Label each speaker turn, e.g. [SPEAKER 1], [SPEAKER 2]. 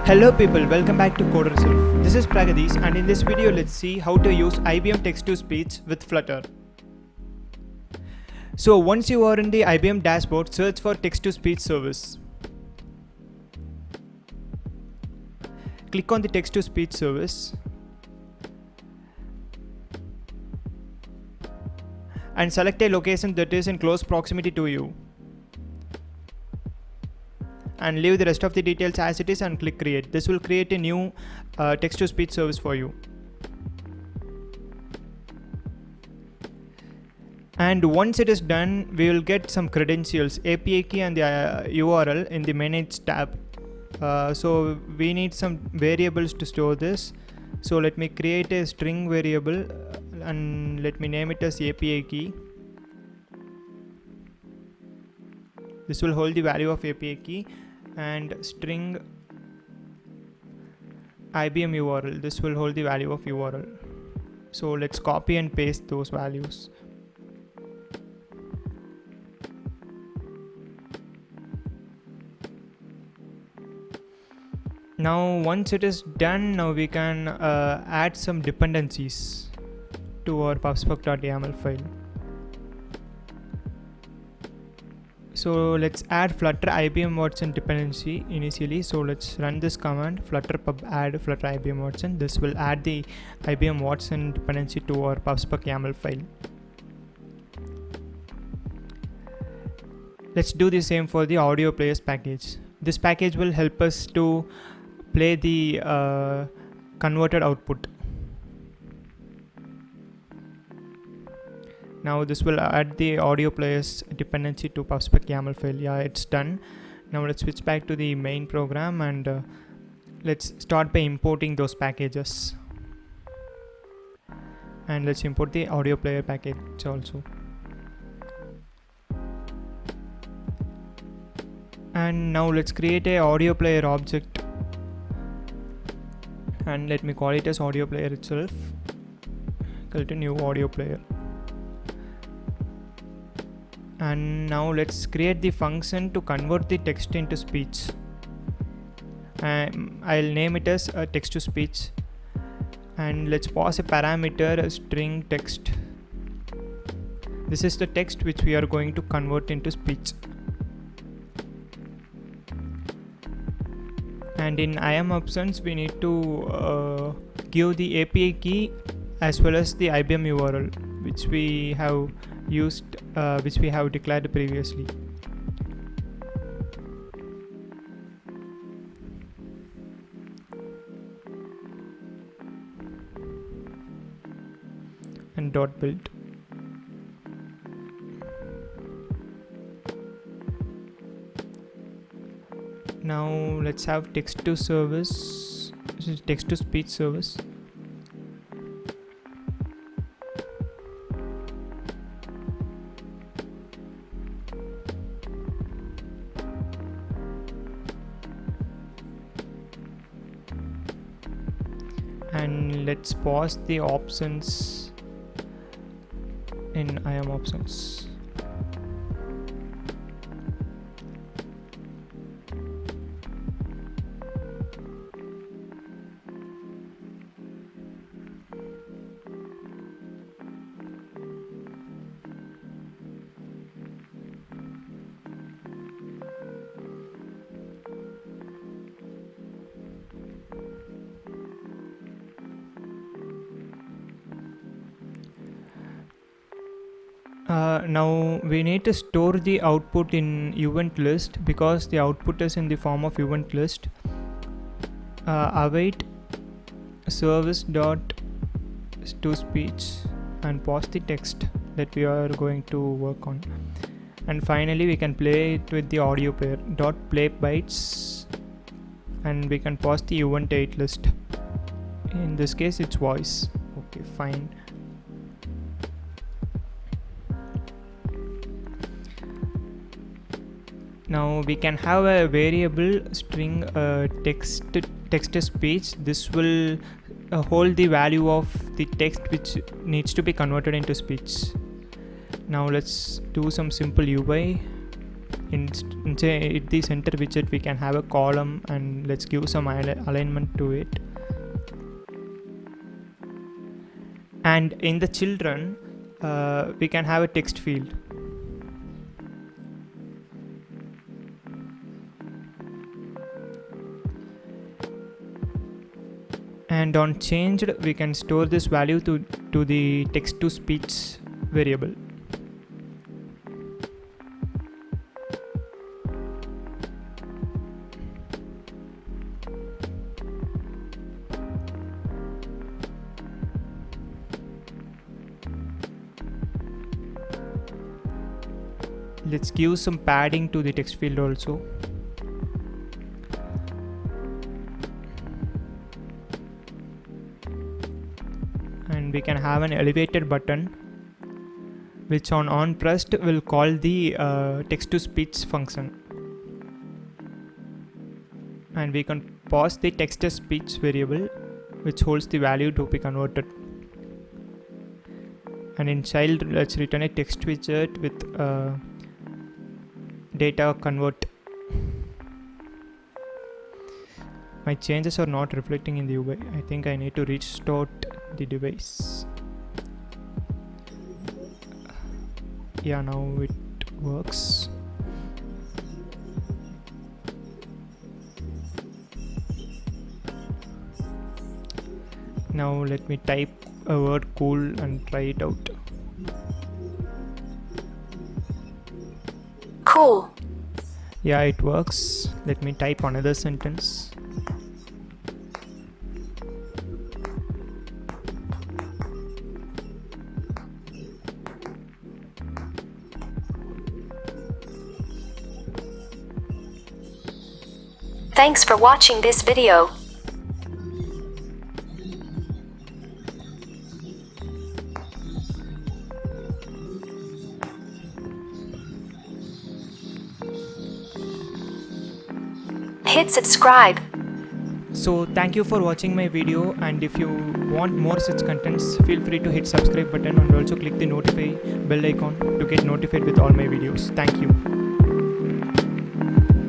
[SPEAKER 1] Hello people, welcome back to CoderSelf. This is Praghadeesh, and in this video let's see how to use IBM Text-to-Speech with Flutter. So once you are in the IBM dashboard, search for Text-to-Speech service. Click on the Text-to-Speech service and select a location that is in close proximity to you. And leave the rest of the details as it is and click create. This will create a new text-to-speech service for you. And once it is done, we will get some credentials, API key and the URL in the manage tab. So we need some variables to store this. So let me create a string variable and let me name it as API key. This will hold the value of API key, and string IBM URL. This will hold the value of URL. So let's copy and paste those values. Now once it is done, now we can add some dependencies to our pubspec.yaml file. So let's add Flutter IBM Watson dependency initially. So let's run this command, flutter pub add Flutter IBM Watson. This will add the IBM Watson dependency to our pubspec YAML file. Let's do the same for the audio players package. This package will help us to play the converted output. Now this will add the audio players dependency to pubspec YAML file. Yeah, it's done. Now let's switch back to the main program and let's start by importing those packages. And let's import the audio player package also. And now let's create a audio player object. And let me call it as audio player itself. Equal to new audio player. And now let's create the function to convert the text into speech. I'll name it as a text to speech. And let's pass a parameter, a string text. This is the text which we are going to convert into speech. And in IAM options, we need to give the API key as well as the IBM URL, which we have used, which we have declared previously. And dot build. Now let's have text to service. This is text to speech service. And let's pause the options in IAM options. Now we need to store the output in event list because the output is in the form of event list. Await service dot to speech and pause the text that we are going to work on. And finally we can play it with the audio player dot play bytes, and we can pause the event 8 list. In this case it's voice. Okay, fine. Now we can have a variable string text to speech. This will hold the value of the text which needs to be converted into speech. Now let's do some simple UI. in the center widget we can have a column, and let's give some alignment to it. And in the children we can have a text field. And on changed we can store this value to the text to speech variable. Let's give some padding to the text field also. And we can have an elevated button which on pressed will call the text to speech function, and we can pass the text to speech variable which holds the value to be converted. And in child let's return a text widget with data convert. My changes are not reflecting in the UI. I think I need to restart the device. Yeah, now it works. Now let me type a word cool and try it out.
[SPEAKER 2] Cool.
[SPEAKER 1] Yeah, it works. Let me type another sentence.
[SPEAKER 2] Thanks for watching this video. Hit subscribe.
[SPEAKER 1] So thank you for watching my video, and if you want more such contents, feel free to hit subscribe button and also click the notify bell icon to get notified with all my videos. Thank you.